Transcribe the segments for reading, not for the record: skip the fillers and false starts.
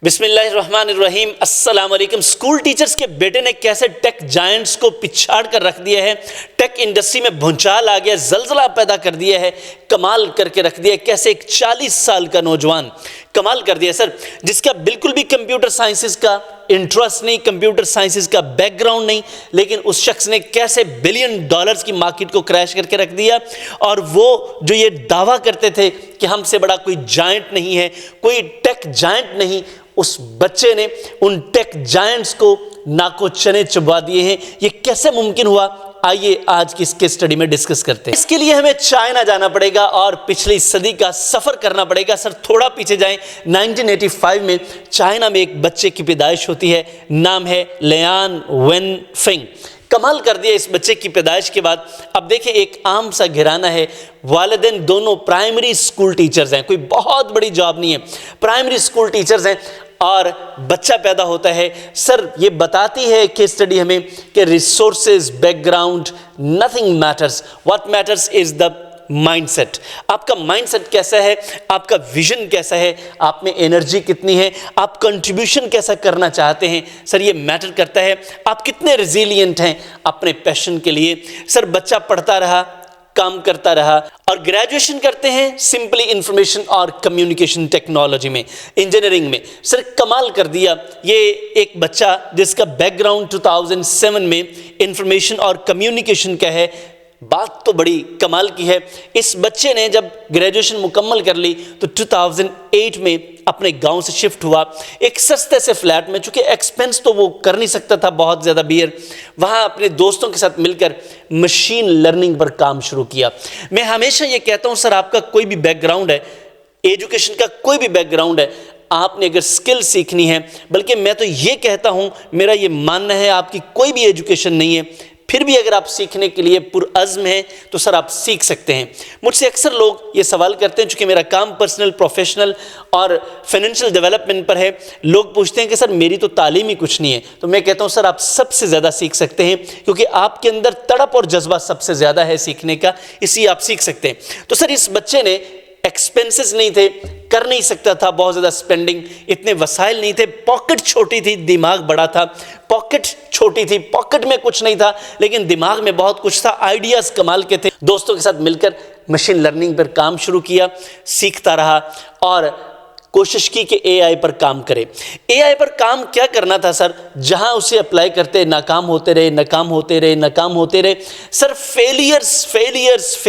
بسم اللہ الرحمن الرحیم۔ السلام علیکم۔ اسکول ٹیچرز کے بیٹے نے کیسے ٹیک جائنٹس کو پچھاڑ کر رکھ دیا ہے، ٹیک انڈسٹری میں بھونچال آ گیا، زلزلہ پیدا کر دیا ہے، کمال کر کے رکھ دیا ہے۔ کیسے ایک 40 سال کا نوجوان کمال کر دیا سر، جس کا بالکل بھی کمپیوٹر سائنسز کا انٹرسٹ نہیں، کمپیوٹر سائنسز کا بیک گراؤنڈ نہیں، لیکن اس شخص نے کیسے بلین ڈالرز کی مارکیٹ کو کریش کر کے رکھ دیا۔ اور وہ جو یہ دعویٰ کرتے تھے کہ ہم سے بڑا کوئی جائنٹ نہیں ہے، کوئی ٹیک جائنٹ نہیں، اس بچے نے ان ٹیک جائنٹس کو ناکو چنے چبا دیے ہیں۔ یہ کیسے ممکن ہوا؟ آئیے آج کی اس کے اسٹڈی میں ڈسکس کرتے ہیں۔ اس کے لیے ہمیں چائنا جانا پڑے گا اور پچھلی صدی کا سفر کرنا پڑے گا۔ سر تھوڑا پیچھے جائیں، 1985 میں چائنا میں ایک بچے کی پیدائش ہوتی ہے، نام ہے لیان وین فنگ۔ کمال کر دیا اس بچے کی پیدائش کے بعد۔ اب دیکھیں ایک عام سا گھرانہ ہے، والدین دونوں پرائمری اسکول ٹیچرز ہیں، کوئی بہت بڑی جاب نہیں ہے، پرائمری اسکول ٹیچرز ہیں، اور بچہ پیدا ہوتا ہے۔ سر یہ بتاتی ہے کہ اسٹڈی ہمیں کہ resources, background, nothing matters, what matters is the mindset. آپ کا مائنڈ سیٹ کیسا ہے، آپ کا ویژن کیسا ہے، آپ میں انرجی کتنی ہے، آپ کنٹریبیوشن کیسا کرنا چاہتے ہیں، سر یہ میٹر کرتا ہے۔ آپ کتنے ریزیلینٹ ہیں اپنے پیشن کے لیے۔ سر بچہ پڑھتا رہا، کام کرتا رہا اور گریجویشن کرتے ہیں سمپلی انفارمیشن اور کمیونیکیشن ٹیکنالوجی میں، انجینئرنگ میں۔ سر کمال کر دیا یہ ایک بچہ جس کا بیک گراؤنڈ 2007 میں انفارمیشن اور کمیونیکیشن کا ہے۔ بات تو بڑی کمال کی ہے۔ اس بچے نے جب گریجویشن مکمل کر لی تو 2008 میں اپنے گاؤں سے شفٹ ہوا ایک سستے سے فلیٹ میں، چونکہ ایکسپینس تو وہ کر نہیں سکتا تھا بہت زیادہ بیئر، وہاں اپنے دوستوں کے ساتھ مل کر مشین لرننگ پر کام شروع کیا۔ میں ہمیشہ یہ کہتا ہوں سر آپ کا کوئی بھی بیک گراؤنڈ ہے، ایجوکیشن کا کوئی بھی بیک گراؤنڈ ہے، آپ نے اگر سکل سیکھنی ہے، بلکہ میں تو یہ کہتا ہوں، میرا یہ ماننا ہے آپ کی کوئی بھی ایجوکیشن نہیں ہے، پھر بھی اگر آپ سیکھنے کے لیے پرعزم ہیں تو سر آپ سیکھ سکتے ہیں۔ مجھ سے اکثر لوگ یہ سوال کرتے ہیں، چونکہ میرا کام پرسنل، پروفیشنل اور فائنینشیل ڈیولپمنٹ پر ہے، لوگ پوچھتے ہیں کہ سر میری تو تعلیم ہی کچھ نہیں ہے، تو میں کہتا ہوں سر آپ سب سے زیادہ سیکھ سکتے ہیں، کیونکہ آپ کے اندر تڑپ اور جذبہ سب سے زیادہ ہے سیکھنے کا، اسی آپ سیکھ سکتے ہیں۔ تو سر اس بچے نے ایکسپینسز نہیں تھے، کر نہیں سکتا تھا بہت زیادہ سپینڈنگ، اتنے وسائل نہیں تھے، پاکٹ چھوٹی تھی، دماغ بڑا تھا، پاکٹ چھوٹی تھی، پاکٹ میں کچھ نہیں تھا لیکن دماغ میں بہت کچھ تھا، آئیڈیاز کمال کے تھے۔ دوستوں کے ساتھ مل کر مشین لرننگ پر کام شروع کیا، سیکھتا رہا اور کوشش کی کہ اے آئی پر کام کرے۔ اے آئی پر کام کیا کرنا تھا سر؟ جہاں اسے اپلائی کرتے ناکام ہوتے رہے، ناکام ہوتے رہے، ناکام ہوتے رہے۔ سر فیلیئرز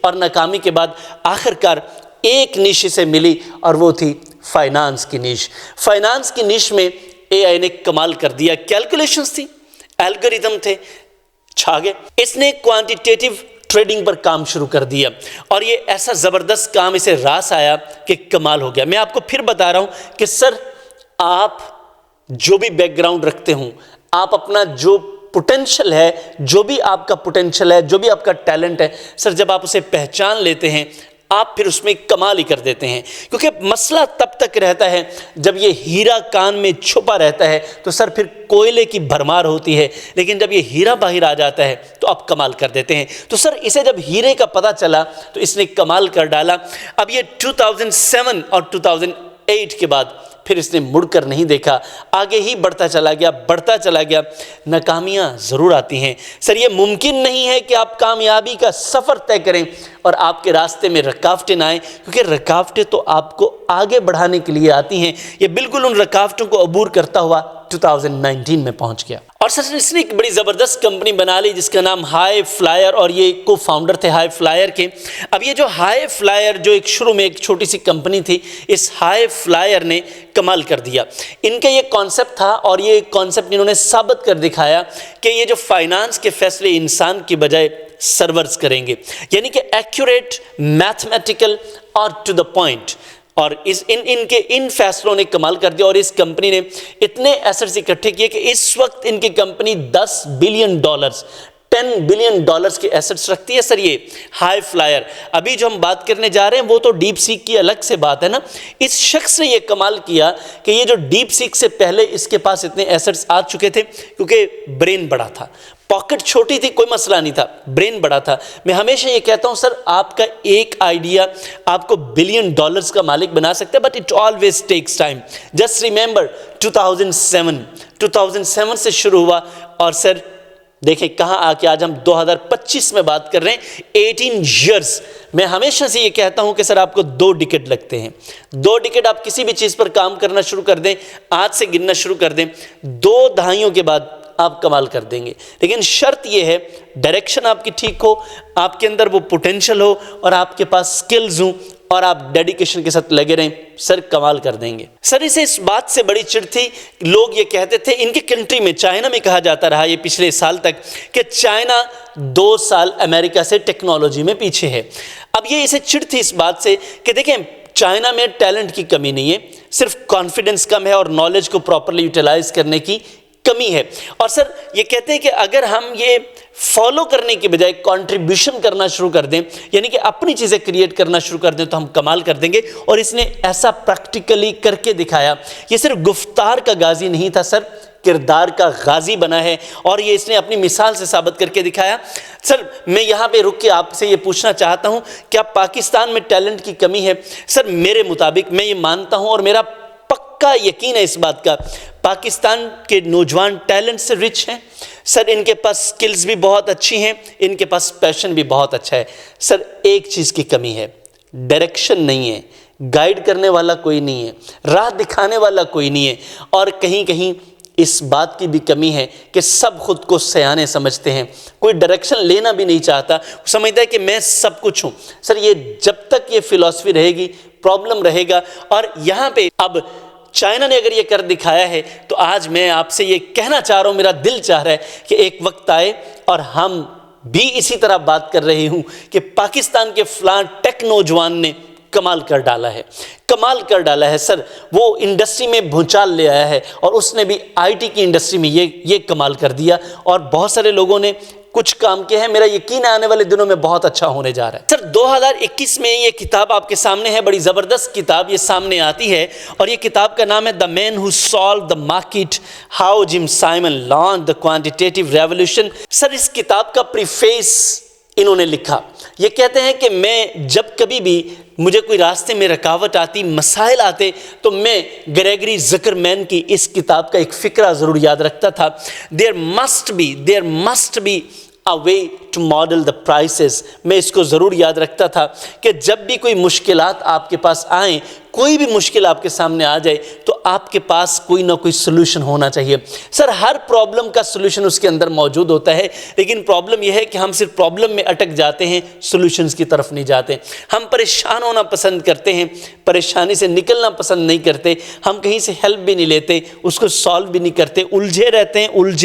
اور ناکامی کے بعد آخر کار ایک نیش سے ملی اور وہ تھی فائنانس کی نیش۔ فائنانس کی نیش میں اے آئی نے کمال کر دیا، کیلکولیشنز تھی، الگوریتم تھے، چھا گئے۔ اس نے کوانٹیٹیو ٹریڈنگ پر کام شروع کر دیا اور یہ ایسا زبردست کام اسے راس آیا کہ کمال ہو گیا۔ میں آپ کو پھر بتا رہا ہوں کہ سر آپ جو بھی بیک گراؤنڈ رکھتے ہوں، آپ اپنا جو پوٹینشل ہے، جو بھی آپ کا پوٹینشل ہے، جو بھی آپ کا ٹیلنٹ ہے، سر جب آپ اسے پہچان لیتے ہیں آپ پھر اس میں کمال ہی کر دیتے ہیں۔ کیونکہ مسئلہ تب تک رہتا ہے جب یہ ہیرا کان میں چھپا رہتا ہے تو سر پھر کوئلے کی بھرمار ہوتی ہے، لیکن جب یہ ہیرا باہر آ جاتا ہے تو آپ کمال کر دیتے ہیں۔ تو سر اسے جب ہیرے کا پتہ چلا تو اس نے کمال کر ڈالا۔ اب یہ 2007 اور 2008 کے بعد پھر اس نے مڑ کر نہیں دیکھا، آگے ہی بڑھتا چلا گیا۔ ناکامیاں ضرور آتی ہیں سر، یہ ممکن نہیں ہے کہ آپ کامیابی کا سفر طے کریں اور آپ کے راستے میں رکاوٹیں نہ آئیں، کیونکہ رکاوٹیں تو آپ کو آگے بڑھانے کے لیے آتی ہیں۔ یہ بالکل ان رکاوٹوں کو عبور کرتا ہوا 2019 میں پہنچ گیا اور سر اس نے ایک بڑی زبردست کمپنی بنا لی جس کا نام ہائی فلائر، اور یہ کو فاؤنڈر تھے ہائی فلائر کے۔ اب یہ جو ہائی فلائر جو ایک شروع میں ایک چھوٹی سی کمپنی تھی، اس ہائی فلائر نے کمال کر دیا۔ ان کا یہ کانسیپٹ تھا اور یہ کانسیپٹ انہوں نے ثابت کر دکھایا کہ یہ جو فائنانس کے فیصلے انسان کی بجائے سرورز کریں گے، یعنی کہ ایکوریٹ، میتھمیٹیکل اور ٹو دا پوائنٹ۔ اور ان فیصلوں نے کمال کر دیا اور اس کمپنی نے اتنے ایسٹس اکٹھے کیے کہ اس وقت ان کی کمپنی $10 بلین $10 بلین کے ایسٹس رکھتی ہے سر یہ ہائی فلائر. ابھی جو ہم بات کرنے جا رہے ہیں وہ تو ڈیپ سیک کی الگ سے بات ہے نا. اس شخص نے یہ کمال کیا کہ یہ جو ڈیپ سیک سے پہلے اس کے پاس اتنے ایسٹس آ چکے تھے کیونکہ برین بڑا تھا, پاکٹ چھوٹی تھی, کوئی مسئلہ نہیں تھا, برین بڑا تھا. میں ہمیشہ یہ کہتا ہوں سر آپ کا ایک آئیڈیا آپ کو $1 بلین کا مالک بنا سکتا ہے, but it always takes time. Just remember 2007 سے شروع ہوا اور سر دیکھیں کہاں آ کے آج ہم 2025 میں بات کر رہے ہیں. 18 ایئرز. میں ہمیشہ سے یہ کہتا ہوں کہ سر آپ کو 2 ڈیکیڈ لگتے ہیں. 2 ڈیکیڈ آپ کسی بھی چیز پر کام کرنا شروع کر دیں, آج سے گننا شروع کر دیں, 2 دہائیوں کے بعد آپ کمال کر دیں گے. لیکن شرط یہ ہے ڈائریکشن آپ کی ٹھیک ہو, آپ کے اندر وہ پوٹینشل ہو اور آپ کے پاس سکلز ہوں اور آپ ڈیڈیکیشن کے ساتھ لگے رہیں, سر کمال کر دیں گے. سر اسے اس بات سے بڑی چڑ تھی, لوگ یہ کہتے تھے ان کی کنٹری میں چائنا میں کہا جاتا رہا یہ پچھلے سال تک کہ چائنا 2 سال امریکہ سے ٹیکنالوجی میں پیچھے ہے. اب یہ اسے چڑ تھی اس بات سے کہ دیکھیں چائنا میں ٹیلنٹ کی کمی نہیں ہے, صرف کانفیڈنس کم ہے اور نالج کو پراپرلی یوٹیلائز کرنے کی کمی ہے. اور سر یہ کہتے ہیں کہ اگر ہم یہ فالو کرنے کے بجائے کنٹریبیوشن کرنا شروع کر دیں, یعنی کہ اپنی چیزیں کریٹ کرنا شروع کر دیں, تو ہم کمال کر دیں گے. اور اس نے ایسا پریکٹیکلی کر کے دکھایا. یہ صرف گفتار کا غازی نہیں تھا سر, کردار کا غازی بنا ہے, اور یہ اس نے اپنی مثال سے ثابت کر کے دکھایا. سر میں یہاں پہ رک کے آپ سے یہ پوچھنا چاہتا ہوں کیا پاکستان میں ٹیلنٹ کی کمی ہے؟ سر میرے مطابق میں یہ مانتا ہوں اور میرا پکا یقین ہے اس بات کا, پاکستان کے نوجوان ٹیلنٹ سے رچ ہیں سر. ان کے پاس سکلز بھی بہت اچھی ہیں, ان کے پاس پیشن بھی بہت اچھا ہے. سر ایک چیز کی کمی ہے, ڈائریکشن نہیں ہے, گائیڈ کرنے والا کوئی نہیں ہے, راہ دکھانے والا کوئی نہیں ہے, اور کہیں کہیں اس بات کی بھی کمی ہے کہ سب خود کو سیانے سمجھتے ہیں, کوئی ڈائریکشن لینا بھی نہیں چاہتا, سمجھتا ہے کہ میں سب کچھ ہوں. سر یہ جب تک یہ فلسفی رہے گی پرابلم رہے گا. اور یہاں پہ اب چائنا نے اگر یہ کر دکھایا ہے تو آج میں آپ سے یہ کہنا چاہ رہا ہوں, میرا دل چاہ رہا ہے کہ ایک وقت آئے اور ہم بھی اسی طرح بات کر رہے ہوں کہ پاکستان کے فلاں ٹیک نوجوان نے کمال کر ڈالا ہے, کمال کر ڈالا ہے. سر وہ انڈسٹری میں بھونچال لے آیا ہے اور اس نے بھی آئی ٹی کی انڈسٹری میں یہ کمال کر دیا, اور بہت سارے لوگوں نے کچھ کام کیا ہے. میرا یقین آنے والے دنوں میں بہت اچھا ہونے جا رہا ہے. سر 2021 میں یہ کتاب آپ کے سامنے ہے, بڑی زبردست کتاب یہ سامنے آتی ہے, اور یہ کتاب کا نام ہے The Man Who Solved the Market, How Jim Simon Launched the Quantitative Revolution. سر اس کتاب کا پریفیس انہوں نے لکھا, یہ کہتے ہیں کہ میں جب کبھی بھی مجھے کوئی راستے میں رکاوٹ آتی, مسائل آتے, تو میں گریگری زکرمین کی اس کتاب کا ایک فقرہ ضرور یاد رکھتا تھا. There must be a way to model the prices. میں اس کو ضرور یاد رکھتا تھا کہ جب بھی کوئی مشکلات آپ کے پاس آئیں, کوئی بھی مشکل آپ کے سامنے آ جائے, تو آپ کے پاس کوئی نہ کوئی سلوشن ہونا چاہیے. سر ہر پرابلم کا سلوشن اس کے اندر موجود ہوتا ہے, لیکن پرابلم یہ ہے کہ ہم صرف پرابلم میں اٹک جاتے ہیں, سلوشنز کی طرف نہیں جاتے. ہم پریشان ہونا پسند کرتے ہیں, پریشانی سے نکلنا پسند نہیں کرتے, ہم کہیں سے ہیلپ بھی نہیں لیتے, اس کو سالو بھی نہیں کرتے, الجھے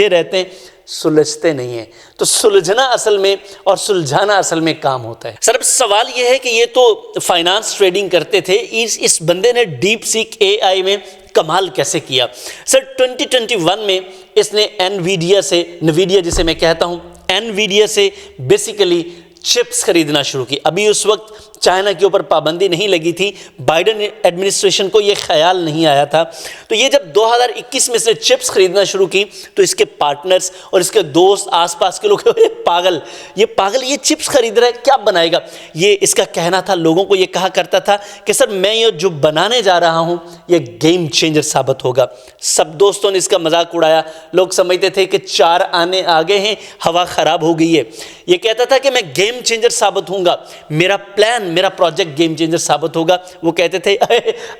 رہتے ہیں, سلجھتے نہیں ہیں. تو سلجھنا اصل میں اور سلجھانا اصل میں کام ہوتا ہے. سر اب سوال یہ ہے کہ یہ تو فائنانس ٹریڈنگ کرتے تھے, اس بندے نے ڈیپ سیک اے آئی میں کمال کیسے کیا؟ سر 2021 میں اس نے نویڈیا جسے میں کہتا ہوں انویڈیا سے بیسیکلی چپس خریدنا شروع کی. ابھی اس وقت چائنا کے اوپر پابندی نہیں لگی تھی, بائیڈن ایڈمنسٹریشن کو یہ خیال نہیں آیا تھا. تو یہ جب 2021 میں اس نے چپس خریدنا شروع کی تو اس کے پارٹنرز اور اس کے دوست آس پاس کے لوگ پاگل یہ چپس خرید رہا ہے, کیا بنائے گا؟ یہ اس کا کہنا تھا, لوگوں کو یہ کہا کرتا تھا کہ سر میں یہ جو بنانے جا رہا ہوں یہ گیم چینجر ثابت ہوگا. سب دوستوں نے اس کا مذاق اڑایا, لوگ سمجھتے تھے کہ 4 آنے آگے ہیں, ہوا خراب ہو گئی ہے. یہ کہتا تھا کہ میں گیم چینجر ثابت ہوں گا, میرا پروجیکٹ گیم چینجر ثابت ہوگا. وہ کہتے تھے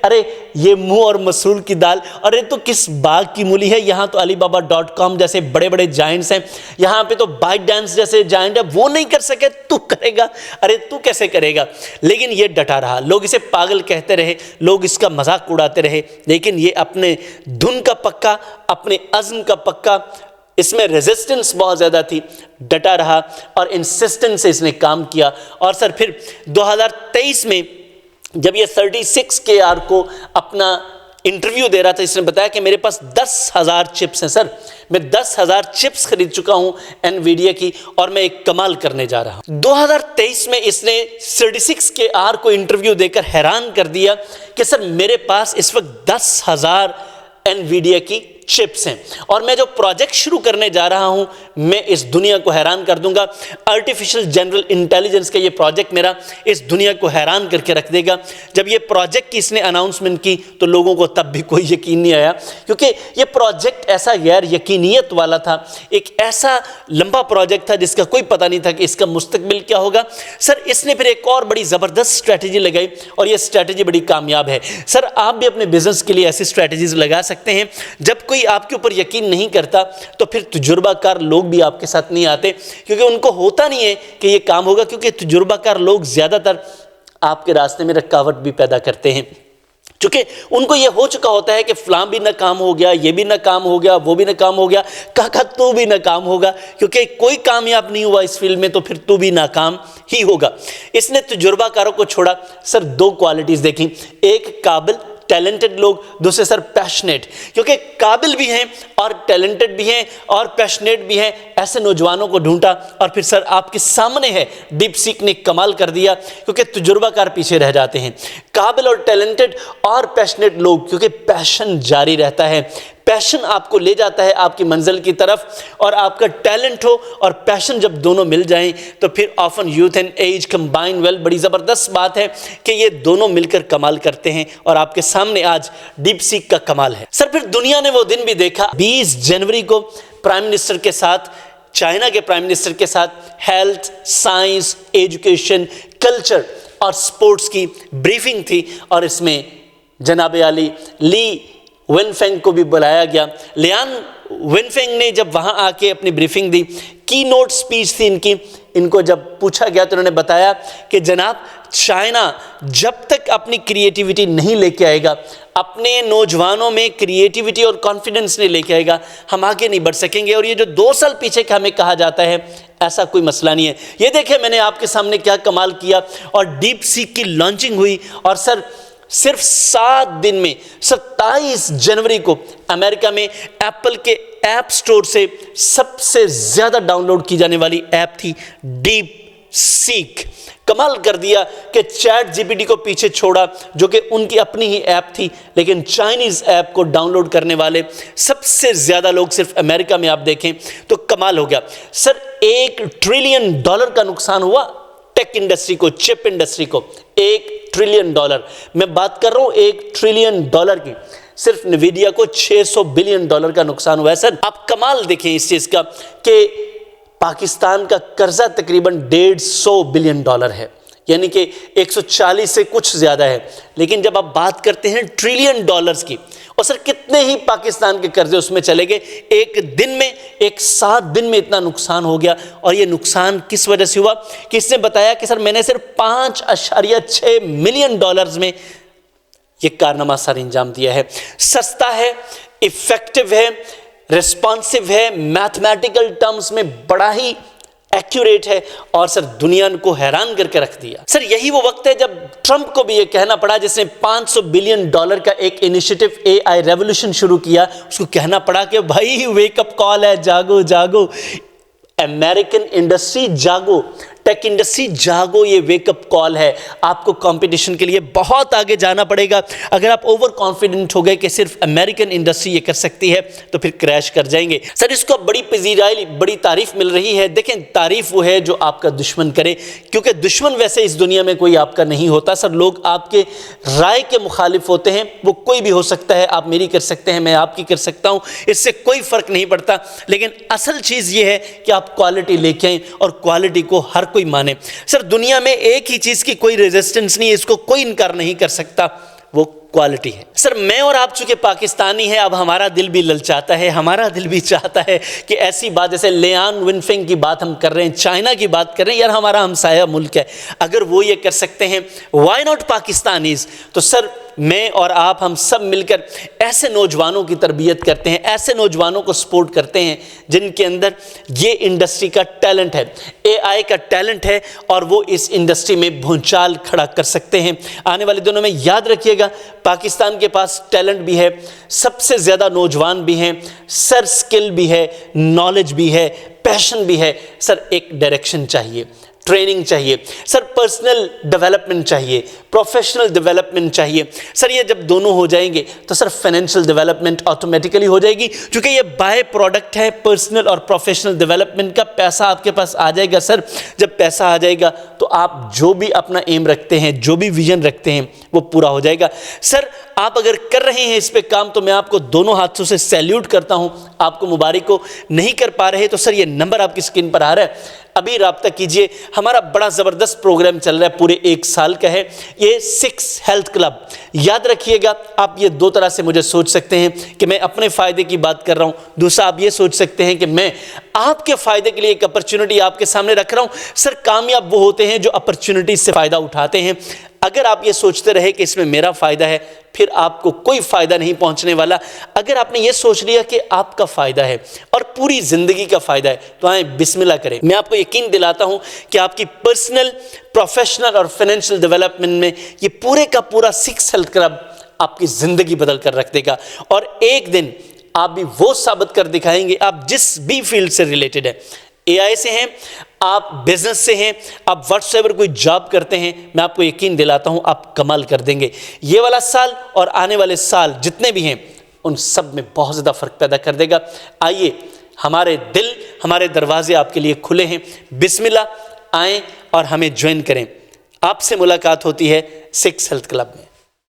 ارے یہ منہ اور مسول کی دال, ارے تو کس باغ کی مولی ہے, یہاں تو alibaba.com جیسے بڑے بڑے جائنٹس ہیں, یہاں پہ تو بائٹ ڈانس جیسے جائنٹ ہے, وہ نہیں کر سکے تو کرے گا, ارے تو کیسے کرے گا؟ لیکن یہ ڈٹا رہا, لوگ اسے پاگل کہتے رہے, لوگ اس کا مذاق اڑاتے رہے, لیکن یہ اپنے دھن کا پکا, اپنے عزم کا پکا, اس میں ریزسٹنس بہت زیادہ تھی, ڈٹا رہا اور انسسٹنس سے اس نے کام کیا. اور سر پھر 2023 میں جب یہ 36 KR کو اپنا انٹرویو دے رہا تھا، اس نے بتایا کہ میرے پاس 10,000 چپس ہیں سر، میں 10,000 چپس خرید چکا ہوں انویڈیا کی، اور میں ایک کمال کرنے جا رہا ہوں۔ 2023 میں اس نے 36KR کو انٹرویو دے کر حیران کر دیا کہ سر میرے پاس اس وقت 10,000 انویڈیا کی چپس ہیں، اور میں جو پروجیکٹ شروع کرنے جا رہا ہوں میں اس دنیا کو حیران کر دوں گا۔ آرٹیفیشل جنرل انٹیلیجنس کا یہ پروجیکٹ میرا اس دنیا کو حیران کر کے رکھ دے گا۔ جب یہ پروجیکٹ کی اس نے اناؤنسمنٹ کی تو لوگوں کو تب بھی کوئی یقین نہیں آیا، کیونکہ یہ پروجیکٹ ایسا غیر یقینیت والا تھا، ایک ایسا لمبا پروجیکٹ تھا جس کا کوئی پتہ نہیں تھا کہ اس کا مستقبل کیا ہوگا۔ سر اس نے پھر ایک اور بڑی زبردست اسٹریٹجی لگائی، اور یہ اسٹریٹجی بڑی کامیاب ہے۔ سر آپ بھی اپنے بزنس کے لیے ایسی اسٹریٹجیز لگا سکتے ہیں۔ جب کوئی آپ کے اوپر یقین نہیں کرتا تو پھر تجربہ کار لوگ بھی آپ کے ساتھ نہیں آتے، کیونکہ ان کو ہوتا نہیں ہے کہ یہ کام ہوگا، کیونکہ تجربہ کار لوگ زیادہ تر آپ کے راستے میں رکاوٹ بھی پیدا کرتے ہیں، چونکہ ان کو یہ ہو چکا ہوتا ہے کہ فلاں بھی ناکام ہو گیا، یہ بھی ناکام ہو گیا، وہ بھی ناکام ہو گیا، کہا تو بھی ناکام ہوگا، کیونکہ کوئی کامیاب نہیں ہوا اس فیلڈ میں تو پھر تو بھی ناکام ہی ہوگا۔ اس نے تجربہ کاروں کو چھوڑا۔ سر 2 کوالٹیز دیکھیں، ایک قابل ٹیلنٹڈ لوگ، دوسرے سر پیشنیٹ، کیونکہ قابل بھی ہیں اور ٹیلنٹڈ بھی ہیں اور پیشنیٹ بھی ہیں، ایسے نوجوانوں کو ڈھونڈا، اور پھر سر آپ کے سامنے ہے ڈیپ سیک نے کمال کر دیا، کیونکہ تجربہ کار پیچھے رہ جاتے ہیں۔ قابل اور ٹیلنٹڈ اور پیشنیٹ لوگ، کیونکہ پیشن جاری رہتا ہے، پیشن آپ کو لے جاتا ہے آپ کی منزل کی طرف، اور آپ کا ٹیلنٹ ہو اور پیشن جب دونوں مل جائیں تو پھر often youth and age combine well, بڑی زبردست بات ہے کہ یہ دونوں مل کر کمال کرتے ہیں، اور آپ کے سامنے آج ڈیپ سیک کا کمال ہے۔ سر پھر دنیا نے وہ دن بھی دیکھا، 20 جنوری کو پرائم منسٹر کے ساتھ، چائنا کے پرائم منسٹر کے ساتھ ہیلتھ، سائنس، ایجوکیشن، کلچر اور سپورٹس کی بریفنگ تھی، اور اس میں جناب عالی لی ونفینگ کو بھی بلایا گیا۔ لیان ونفینگ نے جب وہاں آ کے اپنی بریفنگ دی، کی نوٹ سپیچ تھی ان کی، ان کو جب پوچھا گیا تو انہوں نے بتایا کہ جناب چائنا جب تک اپنی کریٹیوٹی نہیں لے کے آئے گا، اپنے نوجوانوں میں کریٹیوٹی اور کانفیڈنس نہیں لے کے آئے گا، ہم آگے نہیں بڑھ سکیں گے۔ اور یہ جو 2 سال پیچھے کا ہمیں کہا جاتا ہے، ایسا کوئی مسئلہ نہیں ہے۔ یہ دیکھیں میں نے آپ کے سامنے کیا کمال کیا، اور ڈیپ سیک کی لانچنگ ہوئی، اور سر صرف 7 دن میں 27 جنوری کو امریکہ میں ایپل کے ایپ سٹور سے سب سے زیادہ ڈاؤن لوڈ کی جانے والی ایپ تھی ڈیپ سیک۔ کمال کر دیا کہ چیٹ جی پی ٹی کو پیچھے چھوڑا جو کہ ان کی اپنی ہی ایپ تھی، لیکن چائنیز ایپ کو ڈاؤن لوڈ کرنے والے سب سے زیادہ لوگ صرف امریکہ میں آپ دیکھیں تو کمال ہو گیا۔ سر $1 ٹریلین کا نقصان ہوا ٹیک انڈسٹری کو، چپ انڈسٹری کو، $1 ٹریلین۔ میں بات کر رہا ہوں $1 ٹریلین کی، صرف نویڈیا کو $600 بلین کا نقصان ہوا ہے۔ سر آپ کمال دیکھیں اس چیز کا کہ پاکستان کا قرضہ تقریباً $150 بلین ہے، یعنی کہ 140 سے کچھ زیادہ ہے، لیکن جب آپ بات کرتے ہیں ٹریلین ڈالرز کی، اور سر کتنے ہی پاکستان کے قرضے اس میں چلے گئے، ایک دن میں، 7 دن میں اتنا نقصان ہو گیا۔ اور یہ نقصان کس وجہ سے ہوا کہ اس نے بتایا کہ سر میں نے صرف $5.6 ملین میں یہ کارنامہ سر انجام دیا ہے۔ سستا ہے، ایفیکٹو ہے، ریسپانسو ہے، میتھمیٹیکل ٹرمز میں بڑا ہی ایکوریٹ ہے، اور سر دنیا کو حیران کر کے رکھ دیا۔ سر یہی وہ وقت ہے جب ٹرمپ کو بھی یہ کہنا پڑا، جس نے $500 بلین کا ایک انیشیٹو AI ریولوشن شروع کیا، اس کو کہنا پڑا کہ بھائی ویک اپ کال ہے، جاگو جاگو، امریکن انڈسٹری جاگو، ٹیک انڈسٹری جاگو، یہ ویک اپ کال ہے۔ آپ کو کمپٹیشن کے لیے بہت آگے جانا پڑے گا۔ اگر آپ اوور کانفیڈنٹ ہو گئے کہ صرف امریکن انڈسٹری یہ کر سکتی ہے تو پھر کریش کر جائیں گے۔ سر اس کو بڑی پذیرائی، بڑی تعریف مل رہی ہے۔ دیکھیں تعریف وہ ہے جو آپ کا دشمن کرے، کیونکہ دشمن ویسے اس دنیا میں کوئی آپ کا نہیں ہوتا۔ سر لوگ آپ کے رائے کے مخالف ہوتے ہیں، وہ کوئی بھی ہو سکتا ہے، آپ میری کر سکتے ہیں، میں آپ کی کر سکتا ہوں، اس سے کوئی فرق نہیں پڑتا، لیکن اصل چیز یہ ہے کہ آپ کوالٹی لے کے آئیں، اور کوالٹی کو ہر کوئی مانے۔ سر دنیا میں ایک ہی چیز کی کوئی ریزسٹنس نہیں ہے، اس کو کوئی انکار نہیں کر سکتا، وہ کوالٹی ہے۔ سر میں اور آپ چونکہ پاکستانی ہیں، اب ہمارا دل بھی للچاتا ہے، ہمارا دل بھی چاہتا ہے کہ ایسی بات جیسے لیان ونفینگ کی بات ہم کر رہے ہیں، چائنا کی بات کر رہے ہیں، یار ہمارا ہمسایہ ملک ہے، اگر وہ یہ کر سکتے ہیں وائی ناٹ پاکستانیز؟ تو سر میں اور آپ ہم سب مل کر ایسے نوجوانوں کی تربیت کرتے ہیں، ایسے نوجوانوں کو سپورٹ کرتے ہیں جن کے اندر یہ انڈسٹری کا ٹیلنٹ ہے، اے آئی کا ٹیلنٹ ہے، اور وہ اس انڈسٹری میں بھونچال کھڑا کر سکتے ہیں۔ آنے والے دنوں میں یاد رکھیے گا، پاکستان کے پاس ٹیلنٹ بھی ہے، سب سے زیادہ نوجوان بھی ہیں، سر سکل بھی ہے، نالج بھی ہے، پیشن بھی ہے۔ سر ایک ڈائریکشن چاہیے، ٹریننگ چاہیے، سر پرسنل ڈیولپمنٹ چاہیے، پروفیشنل ڈیولپمنٹ چاہیے۔ سر یہ جب دونوں ہو جائیں گے تو سر فائنینشیل ڈیولپمنٹ آٹومیٹیکلی ہو جائے گی، کیونکہ یہ بائی پروڈکٹ ہے پرسنل اور پروفیشنل ڈیولپمنٹ کا۔ پیسہ آپ کے پاس آ جائے گا سر، جب پیسہ آ جائے گا تو آپ جو بھی اپنا ایم رکھتے ہیں، جو بھی ویژن رکھتے ہیں، وہ پورا ہو جائے گا۔ سر آپ اگر کر رہے ہیں اس پہ کام تو میں آپ کو دونوں ہاتھوں سے سیلیوٹ کرتا ہوں، آپ کو مبارک ہو۔ نہیں کر پا رہے تو سر یہ نمبر آپ کی اسکرین پر آ رہا ہے، ابھی رابطہ کیجئے۔ ہمارا بڑا زبردست پروگرام چل رہا ہے، پورے 1 سال کا ہے، یہ 6 ہیلتھ کلب۔ یاد رکھیے گا، آپ یہ 2 طرح سے مجھے سوچ سکتے ہیں کہ میں اپنے فائدے کی بات کر رہا ہوں، دوسرا آپ یہ سوچ سکتے ہیں کہ میں آپ کے فائدے کے لیے ایک اپرچونٹی آپ کے سامنے رکھ رہا ہوں۔ سر کامیاب وہ ہوتے ہیں جو اپرچونٹی سے فائدہ اٹھاتے ہیں۔ اگر آپ یہ سوچتے رہے کہ اس میں میرا فائدہ ہے، پھر آپ کو کوئی فائدہ نہیں پہنچنے والا۔ اگر آپ نے یہ سوچ لیا کہ آپ کا فائدہ ہے اور پوری زندگی کا فائدہ ہے تو آئیں بسم اللہ کریں۔ میں آپ کو یقین دلاتا ہوں کہ آپ کی پرسنل، پروفیشنل اور فائنینشیل ڈیولپمنٹ میں یہ پورے کا پورا 6 ہیلتھ کلب آپ کی زندگی بدل کر رکھ دے گا، اور ایک دن آپ بھی وہ ثابت کر دکھائیں گے، آپ جس بھی فیلڈ سے ریلیٹڈ ہے، اے آئی سے ہیں، آپ بزنس سے ہیں، آپ واٹس ایور کوئی جاب کرتے ہیں، میں آپ کو یقین دلاتا ہوں آپ کمال کر دیں گے۔ یہ والا سال اور آنے والے سال جتنے بھی ہیں ان سب میں بہت زیادہ فرق پیدا کر دے گا۔ آئیے، ہمارے دل، ہمارے دروازے آپ کے لیے کھلے ہیں، بسم اللہ آئیں اور ہمیں جوائن کریں۔ آپ سے ملاقات ہوتی ہے 6 ہیلتھ کلب میں۔